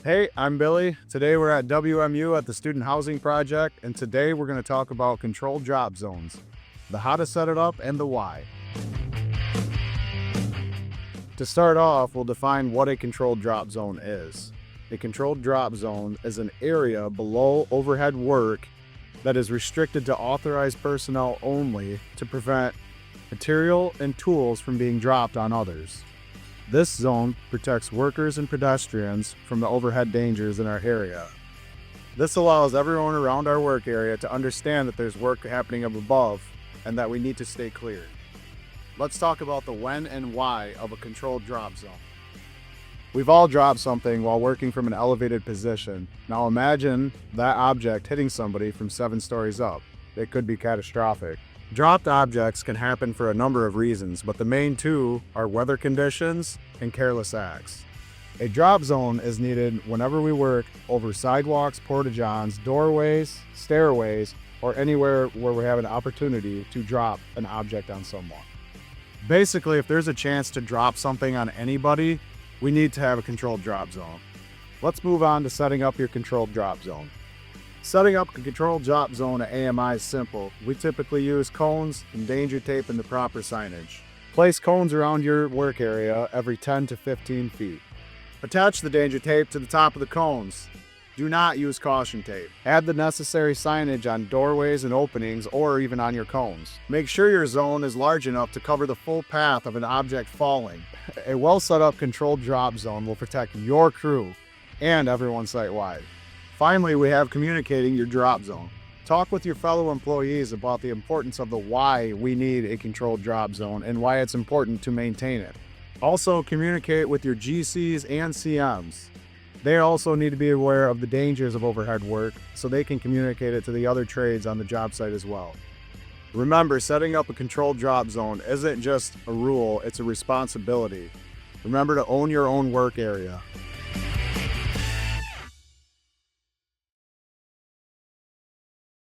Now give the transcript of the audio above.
Hey, I'm Billy. Today we're at WMU at the Student Housing Project, and today we're going to talk about controlled drop zones, the how to set it up, and the why. To start off, we'll define what a controlled drop zone is. A controlled drop zone is an area below overhead work that is restricted to authorized personnel only to prevent material and tools from being dropped on others. This zone protects workers and pedestrians from the overhead dangers in our area. This allows everyone around our work area to understand that there's work happening up above and that we need to stay clear. Let's talk about the when and why of a controlled drop zone. We've all dropped something while working from an elevated position. Now imagine that object hitting somebody from 7 stories up. It could be catastrophic. Dropped objects can happen for a number of reasons, but the main two are weather conditions and careless acts. A drop zone is needed whenever we work over sidewalks, porta-johns, doorways, stairways, or anywhere where we have an opportunity to drop an object on someone. Basically, if there's a chance to drop something on anybody, we need to have a controlled drop zone. Let's move on to setting up your controlled drop zone. Setting up a controlled drop zone at AMI is simple. We typically use cones and danger tape and the proper signage. Place cones around your work area every 10 to 15 feet. Attach the danger tape to the top of the cones. Do not use caution tape. Add the necessary signage on doorways and openings or even on your cones. Make sure your zone is large enough to cover the full path of an object falling. A well set up controlled drop zone will protect your crew and everyone site-wide. Finally, we have communicating your drop zone. Talk with your fellow employees about the importance of the why we need a controlled drop zone and why it's important to maintain it. Also, communicate with your GCs and CMs. They also need to be aware of the dangers of overhead work so they can communicate it to the other trades on the job site as well. Remember, setting up a controlled drop zone isn't just a rule, it's a responsibility. Remember to own your own work area.